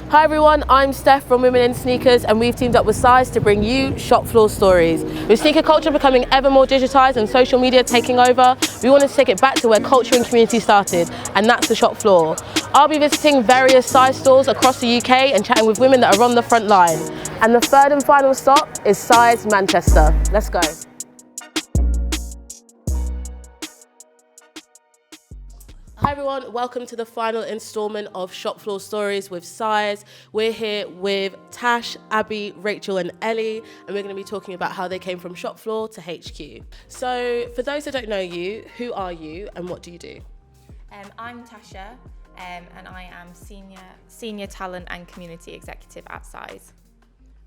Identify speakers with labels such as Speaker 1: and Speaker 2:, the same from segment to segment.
Speaker 1: Hi everyone, I'm Steph from Women in Sneakers and we've teamed up with Size to bring you Shopfloor Stories. With sneaker culture becoming ever more digitised and social media taking over, we wanted to take it back to where culture and community started, and that's the shop floor. I'll be visiting various Size stores across the UK and chatting with women that are on the front line. And the third and final stop is Size Manchester. Let's go. Hi everyone, welcome to the final instalment of Shopfloor Stories with Size. We're here with Tash, Abbie, Rachel and Ellie, and we're going to be talking about how they came from Shopfloor to HQ. So for those that don't know you, who are you and what do you do?
Speaker 2: I'm Tasha and I am senior talent and community executive at Size.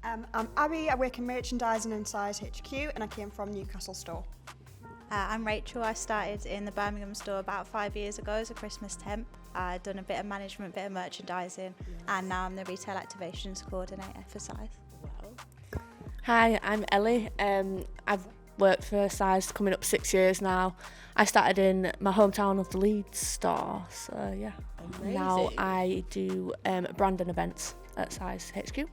Speaker 3: I'm Abbie, I work in merchandising in Size HQ and I came from Newcastle store.
Speaker 4: I'm Rachel. I started in the Birmingham store about 5 years ago as a Christmas temp. I've done a bit of management, bit of merchandising, and now I'm the retail activations coordinator for Size.
Speaker 1: Wow.
Speaker 5: Hi, I'm Ellie. I've worked for Size coming up 6 years now. I started in my hometown of the Leeds store, so yeah.
Speaker 1: Amazing.
Speaker 5: Now I do branding events at Size HQ.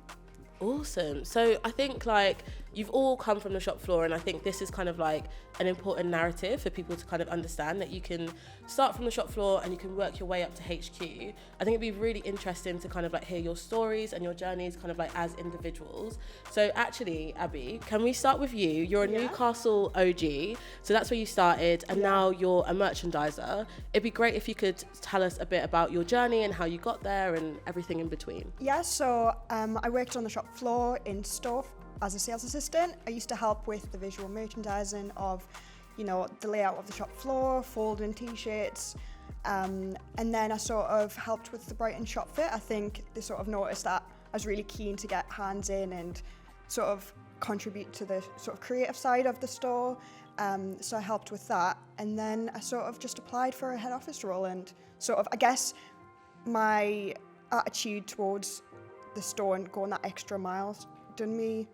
Speaker 1: Awesome. So I think like you've all come from the shop floor, and I think this is kind of like an important narrative for people to kind of understand that you can start from the shop floor and you can work your way up to HQ. I think it'd be really interesting to kind of like hear your stories and your journeys kind of like as individuals. So actually, Abbie, can we start with you? You're a Newcastle OG, so that's where you started, and now you're a merchandiser. It'd be great if you could tell us a bit about your journey and how you got there and everything in between.
Speaker 3: Yeah, so I worked on the shop floor in store as a sales assistant. I used to help with the visual merchandising of, you know, the layout of the shop floor, folding t-shirts, and then I sort of helped with the Brighton shop fit. I think they sort of noticed that I was really keen to get hands in and sort of contribute to the sort of creative side of the store. So I helped with that, and then I sort of just applied for a head office role, and sort of, I guess, my attitude towards the store and going that extra miles done me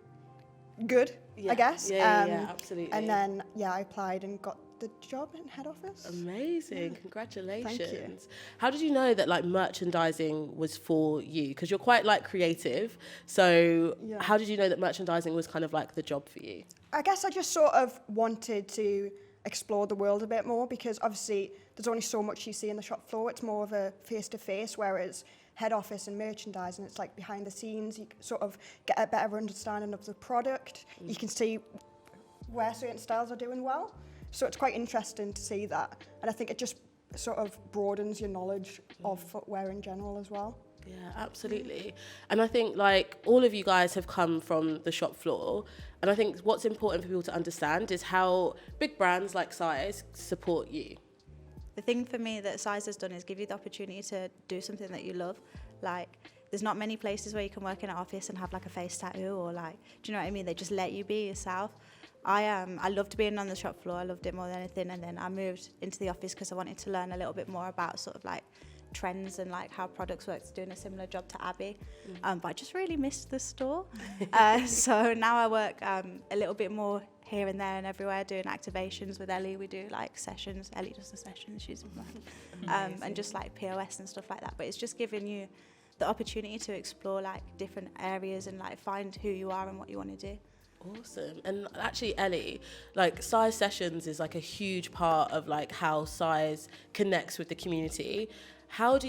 Speaker 3: good, I guess.
Speaker 1: Yeah, absolutely.
Speaker 3: And then, I applied and got the job in head office.
Speaker 1: Amazing, congratulations.
Speaker 3: Thank you.
Speaker 1: How did you know that like merchandising was for you? Because you're quite like creative, so how did you know that merchandising was kind of like the job for you?
Speaker 3: I guess I just sort of wanted to explore the world a bit more, because obviously there's only so much you see in the shop floor. It's more of a face-to-face, whereas head office and merchandising, it's like behind the scenes. You sort of get a better understanding of the product. You can see where certain styles are doing well. So it's quite interesting to see that. And I think it just sort of broadens your knowledge of footwear in general as well.
Speaker 1: Yeah, absolutely. And I think like all of you guys have come from the shop floor. And I think what's important for people to understand is how big brands like Size support you.
Speaker 4: The thing for me that Size has done is give you the opportunity to do something that you love. Like, there's not many places where you can work in an office and have like a face tattoo, or like, do you know what I mean? They just let you be yourself. I loved being on the shop floor. I loved it more than anything. And then I moved into the office because I wanted to learn a little bit more about sort of like trends and like how products work, doing a similar job to Abbie. But I just really missed the store. So now I work a little bit more here and there and everywhere, doing activations with Ellie. We do like sessions. Ellie does the sessions, she's and just like POS and stuff like that. But it's just giving you the opportunity to explore like different areas and like find who you are and what you want to do.
Speaker 1: Awesome. And actually, Ellie, like Size Sessions is like a huge part of like how Size connects with the community. What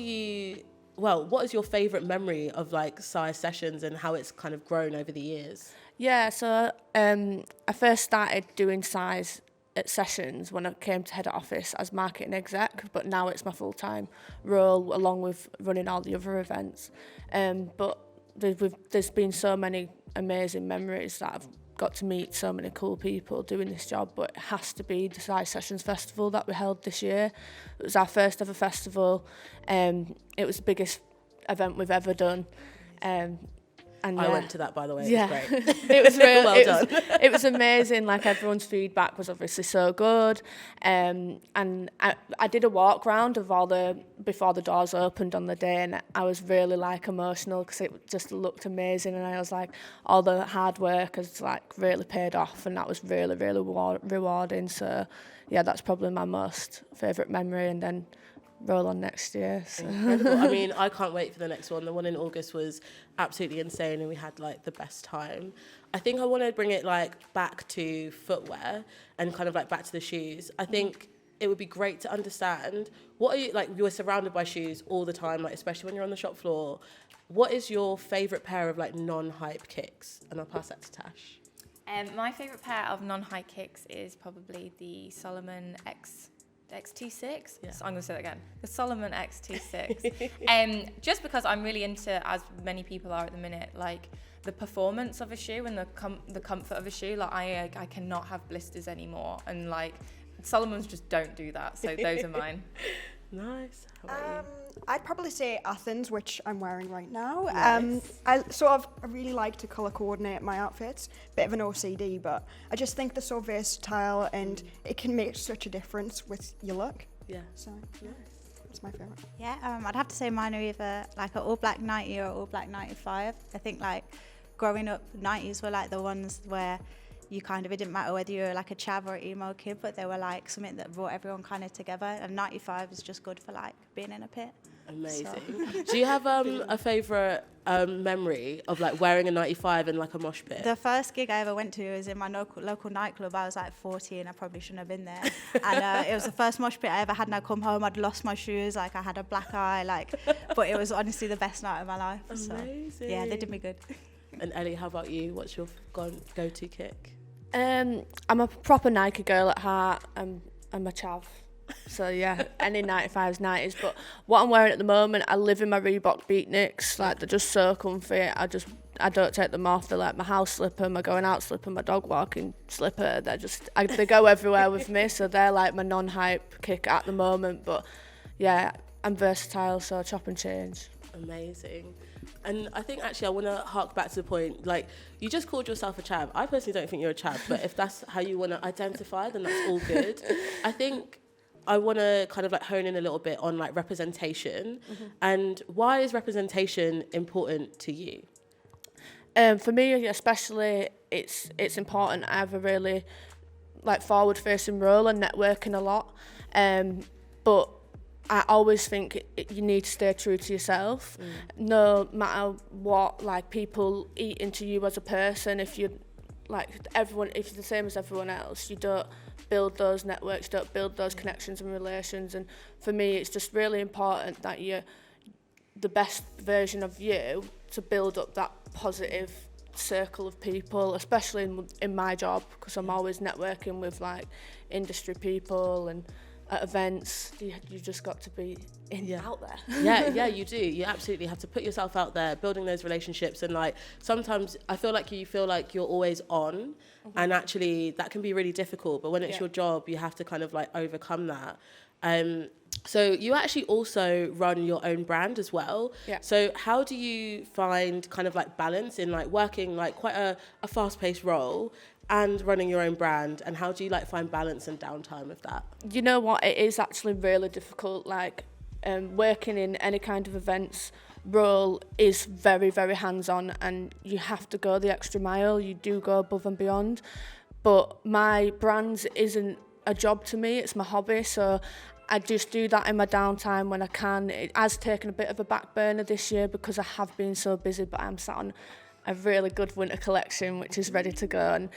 Speaker 1: is your favourite memory of like Size Sessions and how it's kind of grown over the years?
Speaker 5: Yeah, so I first started doing Size at Sessions when I came to head office as marketing exec, but now it's my full-time role along with running all the other events. But there's been so many amazing memories that I've got to meet so many cool people doing this job, but it has to be the Size Sessions Festival that we held this year. It was our first ever festival. It was the biggest event we've ever done. And
Speaker 1: I went to that, by the way.
Speaker 5: Yeah.
Speaker 1: It was great.
Speaker 5: It was real.
Speaker 1: Well done.
Speaker 5: It was amazing. Like, everyone's feedback was obviously so good. And I did a walk round of before the doors opened on the day, and I was really like emotional because it just looked amazing, and I was like, all the hard work has like really paid off, and that was really, really rewarding. So yeah, that's probably my most favourite memory. And then roll on next year. So.
Speaker 1: Incredible. I mean, I can't wait for the next one. The one in August was absolutely insane and we had like the best time. I think I want to bring it like back to footwear and kind of like back to the shoes. I think it would be great to understand, what are you, like, you're surrounded by shoes all the time, like especially when you're on the shop floor. What is your favourite pair of like non-hype kicks? And I'll pass that to Tash.
Speaker 2: My favourite pair of non-high kicks is probably the Solomon X26.
Speaker 1: Yeah.
Speaker 2: So I'm going to say that again. The Solomon X26. Just because I'm really into, as many people are at the minute, like the performance of a shoe and the comfort of a shoe. Like I cannot have blisters anymore, and like Solomon's just don't do that. So those are mine.
Speaker 1: Nice. How about you?
Speaker 3: I'd probably say Athens, which I'm wearing right now.
Speaker 1: Nice.
Speaker 3: I really like to colour coordinate my outfits. Bit of an OCD, but I just think they're so versatile and it can make such a difference with your look.
Speaker 1: Yeah.
Speaker 3: So, yeah, that's my favourite.
Speaker 4: Yeah, I'd have to say mine are either like an all black 90 or all black 95. I think like growing up, 90s were like the ones where you kind of, it didn't matter whether you were like a chav or an emo kid, but they were like something that brought everyone kind of together. And 95 is just good for like being in a pit.
Speaker 1: Amazing.
Speaker 4: So.
Speaker 1: Do you have a favourite memory of like wearing a 95 in like a mosh pit?
Speaker 4: The first gig I ever went to was in my local nightclub. I was like 14. I probably shouldn't have been there. And it was the first mosh pit I ever had. And I come home, I'd lost my shoes. Like I had a black eye. Like, but it was honestly the best night of my life.
Speaker 1: Amazing.
Speaker 4: So, yeah, they did me good.
Speaker 1: And Ellie, how about you? What's your go-to kick?
Speaker 5: I'm a proper Nike girl at heart. I'm a chav. So yeah, any 95s, 90s. But what I'm wearing at the moment, I live in my Reebok beatniks. Like they're just so comfy. I don't take them off. They're like my house slipper, my going out slipper, my dog walking slipper. They go everywhere with me. So they're like my non-hype kick at the moment. But yeah, I'm versatile, so chop and change.
Speaker 1: Amazing. And I think actually I want to hark back to the point, like you just called yourself a chav. I personally don't think you're a chav, but if that's how you want to identify, then that's all good. I think I want to kind of like hone in a little bit on like representation. And why is representation important to you?
Speaker 5: For me especially, it's important. I have a really like forward-facing role and networking a lot, but I always think you need to stay true to yourself, no matter what like people eat into you as a person. If you're like everyone, if you're the same as everyone else, you don't build those networks, don't build those connections and relations. And for me, it's just really important that you're the best version of you to build up that positive circle of people, especially in my job, because I'm always networking with like industry people and at events. You just got to be out there.
Speaker 1: Yeah, you do. You absolutely have to put yourself out there, building those relationships. And like sometimes I feel like you're always on, and actually that can be really difficult. But when it's your job, you have to kind of like overcome that. So you actually also run your own brand as well.
Speaker 5: Yeah.
Speaker 1: So how do you find kind of like balance in like working like quite a fast-paced role and running your own brand, and how do you like find balance and downtime with that?
Speaker 5: You know what, it is actually really difficult. Like working in any kind of events role is very, very hands-on, and you have to go the extra mile. You do go above and beyond, but my brand isn't a job to me, it's my hobby. So I just do that in my downtime when I can. It has taken a bit of a back burner this year because I have been so busy, but I'm sat on a really good winter collection which is ready to go, and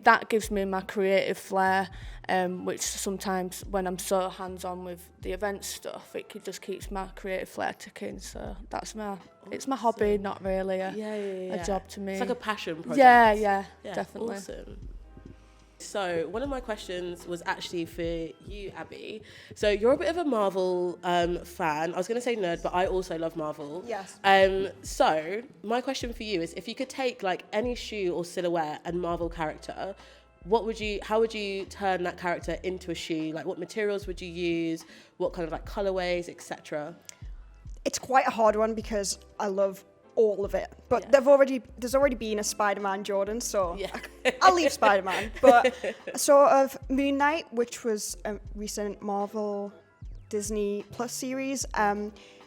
Speaker 5: that gives me my creative flair, which sometimes when I'm so hands-on with the event stuff, it just keeps my creative flair ticking. So that's it's my hobby, not really a job to me.
Speaker 1: It's like a passion project.
Speaker 5: Yeah, definitely.
Speaker 1: Awesome. So one of my questions was actually for you, Abbie. So you're a bit of a Marvel fan. I was going to say nerd, but I also love Marvel.
Speaker 3: Yes.
Speaker 1: So my question for you is, if you could take like any shoe or silhouette and Marvel character, how would you turn that character into a shoe? Like what materials would you use? What kind of like colorways, etc.?
Speaker 3: It's quite a hard one because I love all of it, but there's already been a Spider-Man Jordan, so I'll leave Spider-Man. But sort of Moon Knight, which was a recent Marvel Disney Plus series.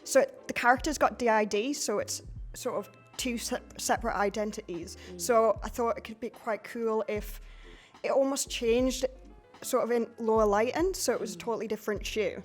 Speaker 3: So the character's got DID, so it's sort of two separate identities. So I thought it could be quite cool if it almost changed sort of in lower lighting, so it was a totally different shoe.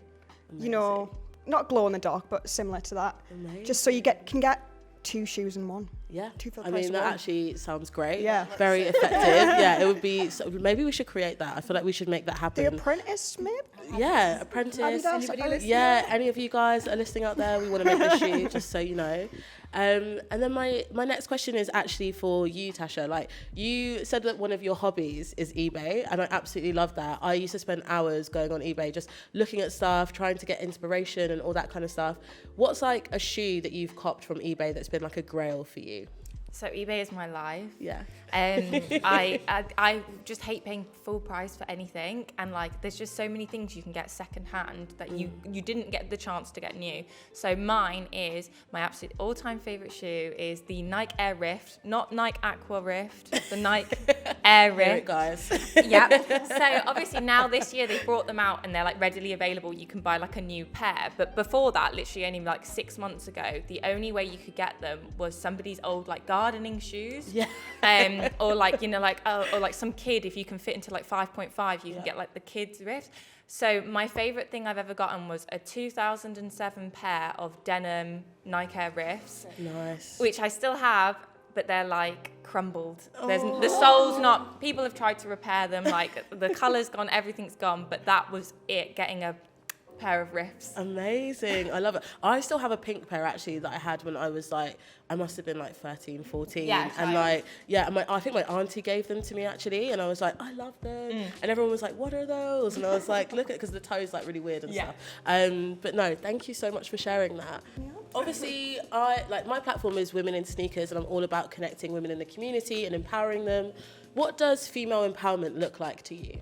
Speaker 1: Amazing.
Speaker 3: You know, not glow in the dark, but similar to that.
Speaker 1: Amazing.
Speaker 3: Just so you can get 2 shoes in one.
Speaker 1: Yeah,
Speaker 3: Two for the
Speaker 1: I
Speaker 3: price
Speaker 1: mean,
Speaker 3: of
Speaker 1: that
Speaker 3: one.
Speaker 1: actually sounds great.
Speaker 3: Yeah.
Speaker 1: Very effective. Yeah, it would be, so maybe we should create that. I feel like we should make that happen.
Speaker 3: The Apprentice, maybe?
Speaker 1: Yeah, Apprentice.
Speaker 3: Adidas,
Speaker 1: Yeah, any of you guys are listening out there, we want to make the shoe, just so you know. And then my next question is actually for you, Tasha. Like, you said that one of your hobbies is eBay, and I absolutely love that. I used to spend hours going on eBay just looking at stuff, trying to get inspiration and all that kind of stuff. What's like a shoe that you've copped from eBay that's been like a grail for you?
Speaker 2: So eBay is my life.
Speaker 1: Yeah.
Speaker 2: I just hate paying full price for anything, and like there's just so many things you can get second hand that you didn't get the chance to get new. So mine is my absolute all-time favorite shoe is the Nike Air Rift, not Nike Aqua Rift, the Nike Air Rift.
Speaker 1: Hear it, guys.
Speaker 2: Yeah. So obviously now this year they brought them out and they're like readily available. You can buy like a new pair. But before that, literally only like 6 months ago, the only way you could get them was somebody's old like gardening shoes.
Speaker 1: Yeah.
Speaker 2: Or like, you know, like, or like some kid, if you can fit into like 5.5, you can get like the kids Rift. So my favorite thing I've ever gotten was a 2007 pair of denim Nike Air Rifts.
Speaker 1: Nice.
Speaker 2: Which I still have, but they're like crumbled. The sole's not, people have tried to repair them, like the colour's gone, everything's gone, but that was it, getting a pair of Rifts.
Speaker 1: Amazing. I love it. I still have a pink pair actually that I had when I was like, I must have been like 13, 14.
Speaker 2: Yeah,
Speaker 1: and like, yeah, I think my auntie gave them to me actually, and I was like, I love them. And everyone was like, what are those? And I was like, look at, because the toe's like really weird and stuff. But no, thank you so much for sharing that. Obviously, my platform is Women in Sneakers, and I'm all about connecting women in the community and empowering them. What does female empowerment look like to you?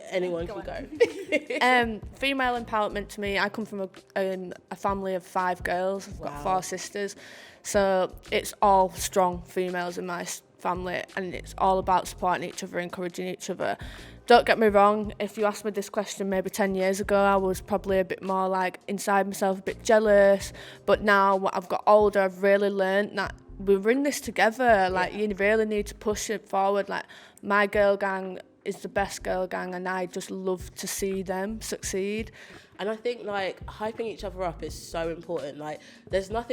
Speaker 1: Anyone can go.
Speaker 5: Female empowerment to me, I come from a family of 5 girls. I've got 4 sisters. So it's all strong females in my family, and it's all about supporting each other, encouraging each other. Don't get me wrong, if you asked me this question maybe 10 years ago, I was probably a bit more like inside myself, a bit jealous. But now when I've got older, I've really learned that we're in this together. Like, you really need to push it forward. Like, my girl gang is the best girl gang, and I just love to see them succeed.
Speaker 1: And I think like hyping each other up is so important. Like there's like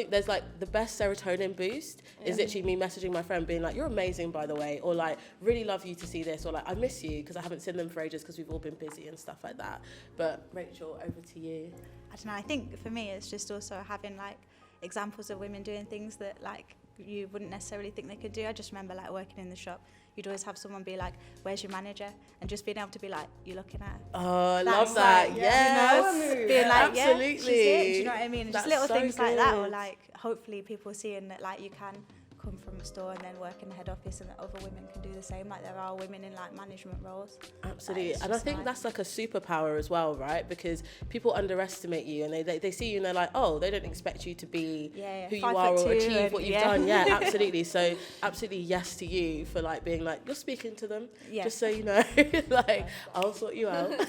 Speaker 1: the best serotonin boost is literally me messaging my friend being like, you're amazing by the way, or like really love you to see this, or like I miss you because I haven't seen them for ages because we've all been busy and stuff like that. But Rachel, over to you.
Speaker 4: I don't know, I think for me it's just also having like examples of women doing things that like you wouldn't necessarily think they could do. I just remember like working in the shop, you'd always have someone be like, where's your manager? And just being able to be like, you looking at her?
Speaker 1: Oh, I love that.
Speaker 4: Like,
Speaker 1: yes.
Speaker 4: you know, being like,
Speaker 1: absolutely.
Speaker 4: yeah, she's it. Do you know what I mean? And just
Speaker 1: That's
Speaker 4: little
Speaker 1: so
Speaker 4: things like that, or
Speaker 1: good.
Speaker 4: like hopefully people seeing that like you can come from a store and then work in the head office, and that other women can do the same. Like there are women in like management roles.
Speaker 1: Absolutely.
Speaker 4: Like,
Speaker 1: and I think that's like a superpower as well, right? Because people underestimate you, and they see you and they're like, oh, they don't expect you to be who you are or achieve what you've done. Yeah, absolutely. So absolutely yes to you for like being like, you're speaking to them, just so you know. Like, I'll sort you out.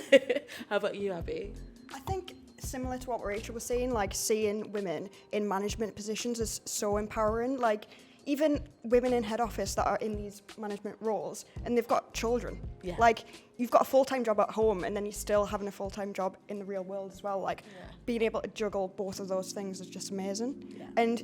Speaker 1: How about you, Abbie?
Speaker 3: I think similar to what Rachel was saying, like seeing women in management positions is so empowering. Like even women in head office that are in these management roles and they've got children. Yeah. Like you've got a full-time job at home and then you're still having a full-time job in the real world as well. Like being able to juggle both of those things is just amazing. Yeah. And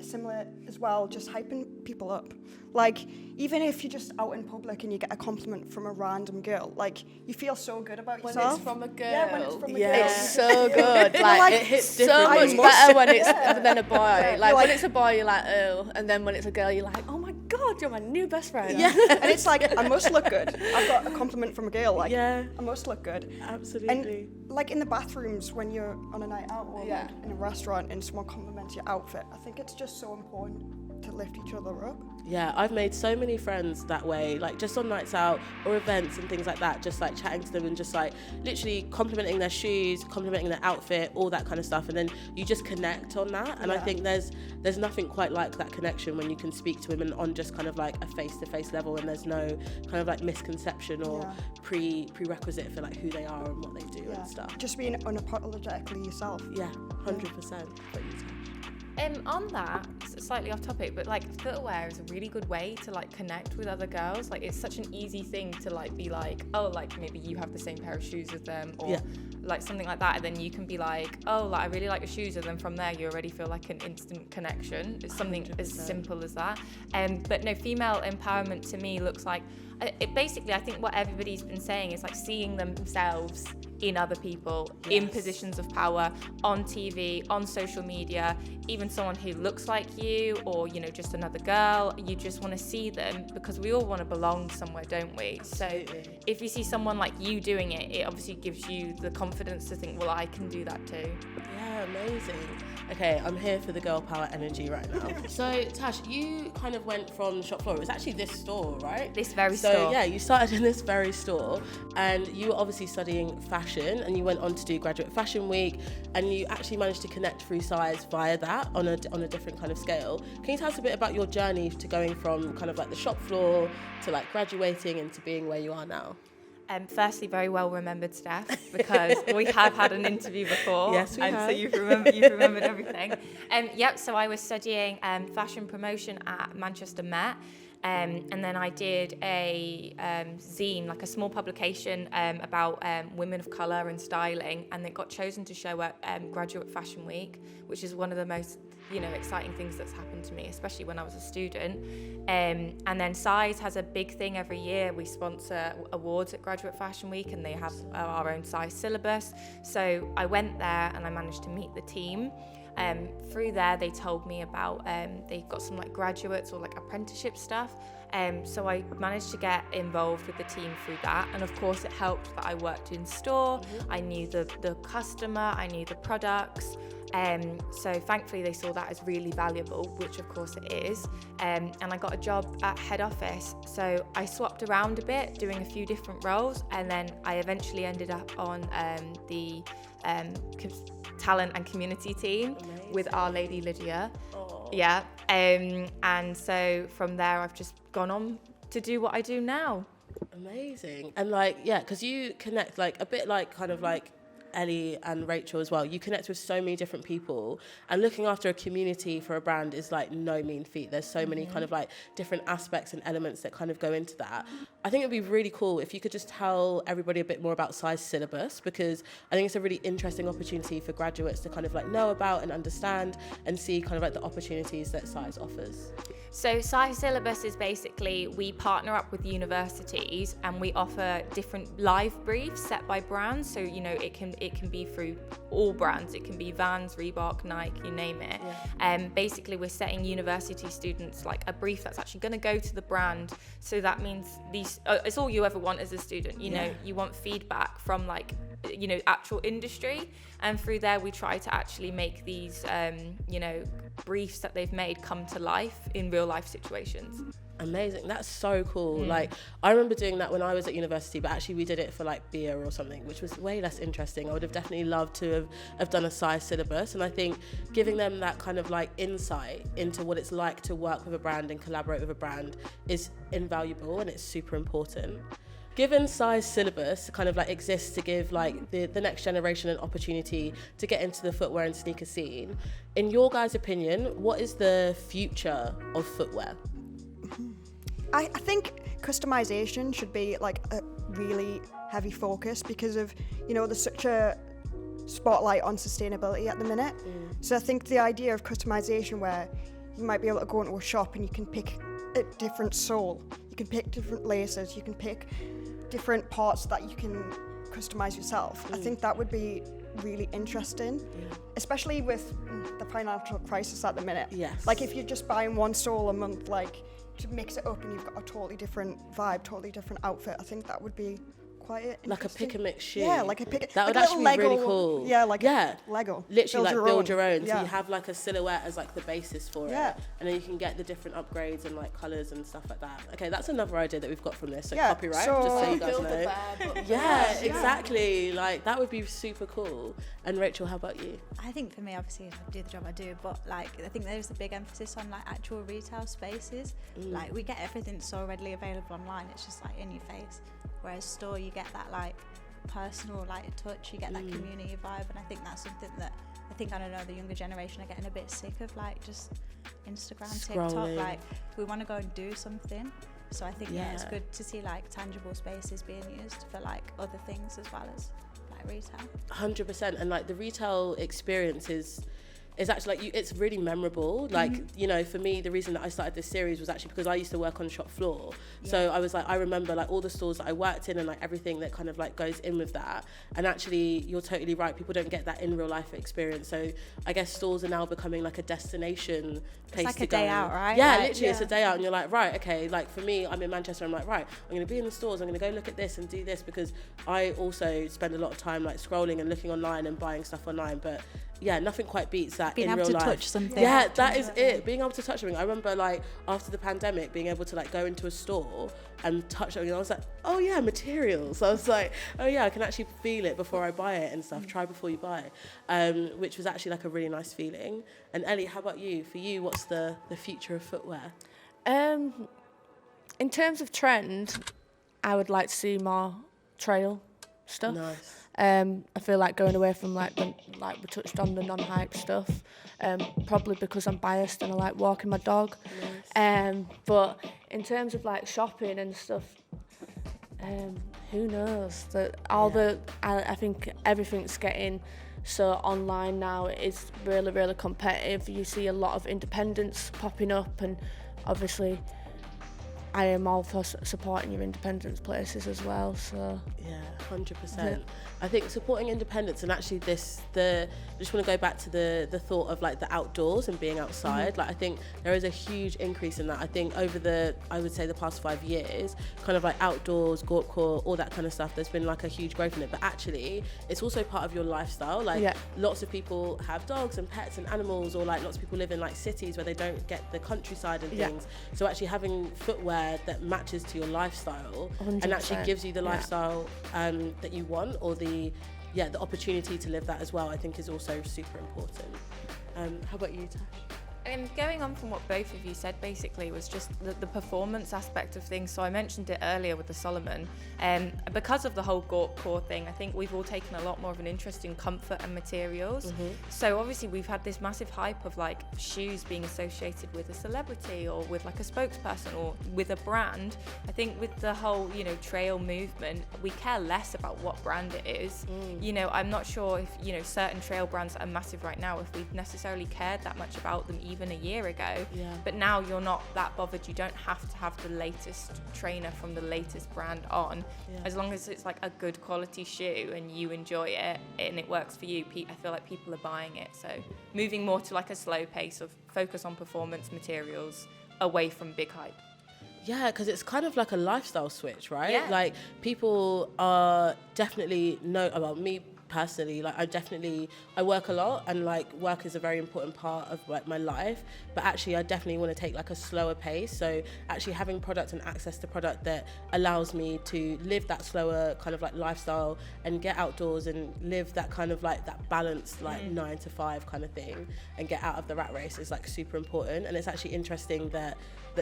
Speaker 3: similar as well, just hyping people up. Like even if you're just out in public and you get a compliment from a random girl, like you feel so good about yourself.
Speaker 5: When it's from a girl.
Speaker 3: Yeah, when it's from a girl.
Speaker 5: It's so good.
Speaker 1: Like it hits differently.
Speaker 5: So much better when it's than a boy. Like when it's a boy, you're like, oh, and then when it's a girl, you're like, oh my God, you're my new best friend.
Speaker 3: Yeah, and it's like, I must look good. I've got a compliment from a girl, like, I must look good.
Speaker 1: Absolutely.
Speaker 3: And like in the bathrooms when you're on a night out or like in a restaurant and someone compliments your outfit, I think it's just so important to lift each other up.
Speaker 1: Yeah, I've made so many friends that way, like just on nights out or events and things like that, just like chatting to them and just like literally complimenting their shoes, complimenting their outfit, all that kind of stuff, and then you just connect on that. And I think there's nothing quite like that connection when you can speak to women on just kind of like a face-to-face level, and there's no kind of like misconception or prerequisite for like who they are and what they do and stuff.
Speaker 3: Just being unapologetically yourself.
Speaker 1: Yeah, 100%.
Speaker 2: On that, slightly off topic, but like footwear is a really good way to like connect with other girls. Like it's such an easy thing to like be like, oh, like maybe you have the same pair of shoes as them, or like something like that, and then you can be like, oh, like I really like your shoes, and then from there you already feel like an instant connection. It's something
Speaker 1: 100%.
Speaker 2: as simple as that. But no, female empowerment to me looks like basically, I think what everybody's been saying is like seeing themselves in other people, in positions of power, on TV, on social media, even someone who looks like you, or, you know, just another girl. You just want to see them because we all want to belong somewhere, don't we?
Speaker 1: Absolutely.
Speaker 2: So if you see someone like you doing it, it obviously gives you the confidence to think, well, I can do that too.
Speaker 1: Yeah, amazing. Okay, I'm here for the girl power energy right now. So, Tash, you kind of went from shop floor. It was actually this store, right?
Speaker 2: This very
Speaker 1: store.
Speaker 2: store.
Speaker 1: So, yeah, you started in this very store, and you were obviously studying fashion, and you went on to do Graduate Fashion Week, and you actually managed to connect through size via that on a different kind of scale. Can you tell us a bit about your journey to going from kind of like the shop floor to like graduating into being where you are now?
Speaker 2: Firstly, very well remembered, Steph, because we have had an interview before.
Speaker 1: Yes, we have.
Speaker 2: So you've remembered everything. Yep, so I was studying fashion promotion at Manchester Met. And then I did a zine, like a small publication about women of colour and styling, and it got chosen to show at Graduate Fashion Week, which is one of the most, you know, exciting things that's happened to me, especially when I was a student. And then Size has a big thing every year. We sponsor awards at Graduate Fashion Week, and they have our own Size syllabus. So I went there and I managed to meet the team. Through there, they told me about they've got some like graduates or like apprenticeship stuff. So I managed to get involved with the team through that, and of course it helped that I worked in store. I knew the customer, I knew the products. So thankfully they saw that as really valuable, which of course it is. And I got a job at head office. So I swapped around a bit, doing a few different roles, and then I eventually ended up on the talent and community team. Amazing. With Our Lady Lydia. Aww. Yeah. And so from there I've just gone on to do what I do now.
Speaker 1: Amazing. And like, yeah, because you connect like a bit like kind of like Ellie and Rachel as well. You connect with so many different people, and looking after a community for a brand is like no mean feat. There's so many kind of like different aspects and elements that kind of go into that. I think it'd be really cool if you could just tell everybody a bit more about Size syllabus, because I think it's a really interesting opportunity for graduates to kind of like know about and understand and see kind of like the opportunities that Size offers.
Speaker 2: So Size syllabus is basically, we partner up with universities and we offer different live briefs set by brands. So, you know, it can be through all brands. It can be Vans, Reebok, Nike, you name it. Yeah. Basically, we're setting university students like a brief that's actually going to go to the brand. So that means it's all you ever want as a student. You know, you want feedback from like, you know, actual industry. And through there, we try to actually make these, you know, briefs that they've made come to life in real life situations.
Speaker 1: Amazing. That's so cool. Like, I remember doing that when I was at university, but actually we did it for like beer or something, which was way less interesting. I would have definitely loved to have done a Size syllabus, and I think giving them that kind of like insight into what it's like to work with a brand and collaborate with a brand is invaluable, and it's super important. Given Size syllabus kind of like exists to give like the next generation an opportunity to get into the footwear and sneaker scene, in your guys' opinion, what is the future of footwear?
Speaker 3: I think customization should be like a really heavy focus because of, you know, there's such a spotlight on sustainability at the minute. So I think the idea of customization, where you might be able to go into a shop and you can pick a different sole, you can pick different laces, you can pick different parts that you can customize yourself. I think that would be really interesting, especially with the financial crisis at the minute.
Speaker 1: Yes.
Speaker 3: Like if you're just buying one sole a month, like to mix it up and you've got a totally different vibe, totally different outfit, I think that would be quite
Speaker 1: like a pick and mix shoe.
Speaker 3: Yeah, like a pick.
Speaker 1: That would
Speaker 3: like
Speaker 1: actually be really cool.
Speaker 3: Yeah, like a Lego.
Speaker 1: Literally build your own.
Speaker 3: Yeah.
Speaker 1: So you have like a silhouette as like the basis for it, and then you can get the different upgrades and like colours and stuff like that. Okay, that's another idea that we've got from this. So copyright, just so you guys know. Yeah, exactly. Like that would be super cool. And Rachel, how about you?
Speaker 4: I think for me, obviously, I do the job I do, but like I think there's a big emphasis on like actual retail spaces. Like we get everything so readily available online. It's just like in your face. Whereas store, you get that like personal like touch, you get that community vibe, and I think that's something that I don't know, the younger generation are getting a bit sick of, like just Instagram, TikTok. Like we want to go and do something. So I think it's good to see like tangible spaces being used for like other things as well as like like retail.
Speaker 1: 100%. And like the retail experience is actually like it's really memorable. Like, you know, for me, the reason that I started this series was actually because I used to work on the shop floor. So I was like, I remember like all the stores that I worked in and like everything that kind of like goes in with that. And actually, you're totally right. People don't get that in real life experience. So I guess stores are now becoming like a destination place
Speaker 4: It's like
Speaker 1: to
Speaker 4: a
Speaker 1: go.
Speaker 4: day out, right?
Speaker 1: Yeah,
Speaker 4: Like,
Speaker 1: literally, it's a day out, and you're like, right, okay. Like for me, I'm in Manchester. I'm like, right, I'm going to be in the stores. I'm going to go look at this and do this, because I also spend a lot of time like scrolling and looking online and buying stuff online. But yeah, nothing quite beats that
Speaker 4: Being
Speaker 1: in
Speaker 4: able
Speaker 1: real
Speaker 4: to
Speaker 1: life.
Speaker 4: touch something.
Speaker 1: Yeah, that is it. Being able to touch something. I remember like after the pandemic, being able to like go into a store and touch something. And I was like, oh yeah, materials. I was like, oh yeah, I can actually feel it before I buy it and stuff. Try before you buy, which was actually like a really nice feeling. And Ellie, how about you? For you, what's the future of footwear?
Speaker 5: In terms of trend, I would like to see more trail stuff.
Speaker 1: Nice.
Speaker 5: I feel like going away from like we touched on the non-hype stuff, probably because I'm biased and I like walking my dog.
Speaker 1: Nice.
Speaker 5: But in terms of like shopping and stuff, who knows? I think everything's getting so online now. It's really, really competitive. You see a lot of independents popping up, and obviously I am all for supporting your independence places as well. So
Speaker 1: yeah, 100%. I think supporting independence, and actually I just want to go back to the thought of like the outdoors and being outside. Like I think there is a huge increase in that. I think over I would say the past 5 years, kind of like outdoors, Gorkcore, all that kind of stuff, there's been like a huge growth in it. But actually it's also part of your lifestyle. Like lots of people have dogs and pets and animals, or like lots of people live in like cities where they don't get the countryside and things. So actually having footwear that matches to your lifestyle
Speaker 5: 100%.
Speaker 1: and actually gives you the lifestyle that you want, or the opportunity to live that as well, I think is also super important. How about you, Tash?
Speaker 2: Going on from what both of you said, basically, was just the performance aspect of things. So I mentioned it earlier with the Solomon. Because of the whole Gorkcore thing, I think we've all taken a lot more of an interest in comfort and materials. So obviously we've had this massive hype of like shoes being associated with a celebrity or with like a spokesperson or with a brand. I think with the whole, you know, trail movement, we care less about what brand it is. You know, I'm not sure if, you know, certain trail brands that are massive right now, if we've necessarily cared that much about them even a year ago. But now you're not that bothered. You don't have to have the latest trainer from the latest brand on. As long as it's like a good quality shoe and you enjoy it and it works for you, I feel like people are buying it. So moving more to like a slow pace of focus on performance materials away from big hype.
Speaker 1: Yeah, because it's kind of like a lifestyle switch, right?
Speaker 2: Yeah.
Speaker 1: Like people are definitely about me personally, like I work a lot, and like work is a very important part of like my life, but actually I definitely want to take like a slower pace. So actually having product and access to product that allows me to live that slower kind of like lifestyle and get outdoors and live that kind of like that balanced like 9 to 5 kind of thing and get out of the rat race is like super important. And it's actually interesting that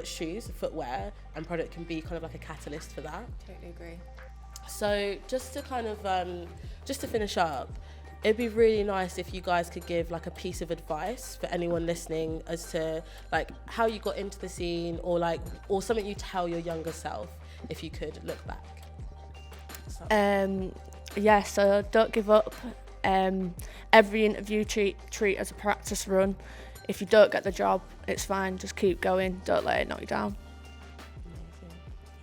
Speaker 1: shoes, footwear and product can be kind of like a catalyst for that.
Speaker 2: Totally agree.
Speaker 1: So just to kind of just to finish up, it'd be really nice if you guys could give like a piece of advice for anyone listening as to like how you got into the scene, or something you tell your younger self if you could look back.
Speaker 5: So don't give up. Every interview treat as a practice run. If you don't get the job, it's fine, just keep going, don't let it knock you down.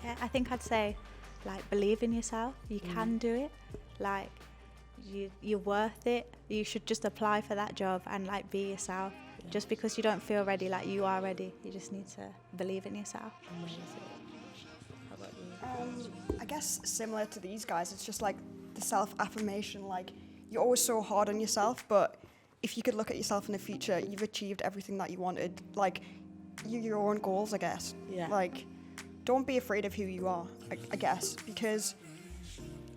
Speaker 4: Yeah, I think I'd say, like, believe in yourself. You can do it. Like, you're worth it. You should just apply for that job and like be yourself. Just because you don't feel ready, like you are ready. You just need to believe in yourself.
Speaker 1: How about you?
Speaker 3: I guess similar to these guys, it's just like the self-affirmation. Like, you're always so hard on yourself, but if you could look at yourself in the future, you've achieved everything that you wanted. Like, your own goals, I guess.
Speaker 1: Yeah.
Speaker 3: Like, don't be afraid of who you are, I guess, because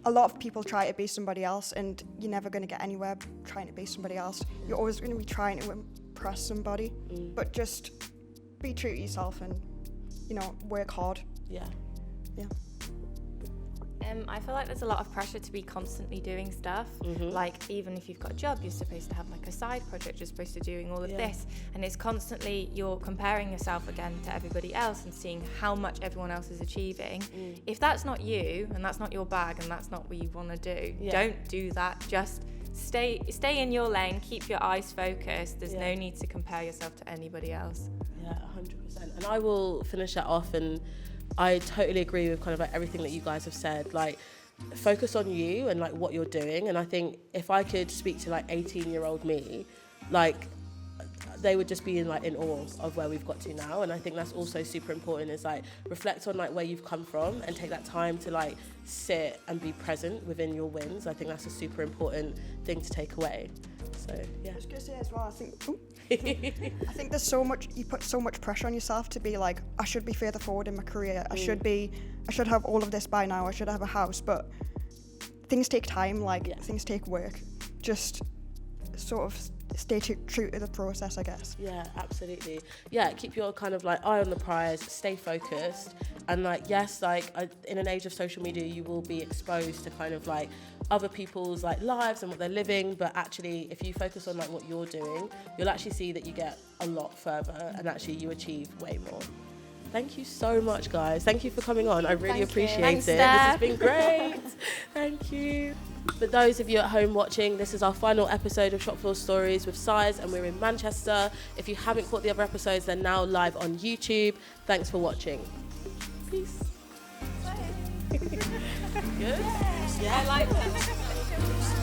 Speaker 3: a lot of people try to be somebody else, and you're never going to get anywhere trying to be somebody else. You're always going to be trying to impress somebody, but just be true to yourself and, you know, work hard.
Speaker 1: Yeah.
Speaker 3: Yeah.
Speaker 2: I feel like there's a lot of pressure to be constantly doing stuff. Like, even if you've got a job, you're supposed to have like a side project, you're supposed to be doing all of this. And it's constantly, you're comparing yourself again to everybody else and seeing how much everyone else is achieving. If that's not you, and that's not your bag, and that's not what you want to do, don't do that. Just stay in your lane, keep your eyes focused. There's no need to compare yourself to anybody else.
Speaker 1: Yeah, 100%. And I will finish that off, and I totally agree with kind of like everything that you guys have said. Like, focus on you and like what you're doing. And I think if I could speak to like 18-year-old me, like, they would just be in awe of where we've got to now. And I think that's also super important, is like reflect on like where you've come from and take that time to like sit and be present within your wins. I think that's a super important thing to take away. So yeah. I
Speaker 3: was gonna say as well, I think there's so much, you put so much pressure on yourself to be like, I should be further forward in my career, I should have all of this by now, I should have a house, but things take time, things take work. Just sort of stay true to the process, I guess.
Speaker 1: Yeah, absolutely. Yeah, keep your kind of like eye on the prize, stay focused, and like, yes, like in an age of social media, you will be exposed to kind of like other people's like lives and what they're living, but actually if you focus on like what you're doing, you'll actually see that you get a lot further and actually you achieve way more. Thank you so much, guys. Thank you for coming on. I really appreciate it. This has been great. Thank you. For those of you at home watching, this is our final episode of Shopfloor Stories with Size, and we're in Manchester. If you haven't caught the other episodes, they're now live on YouTube. Thanks for watching. Peace. Good?
Speaker 2: Yeah, I like it.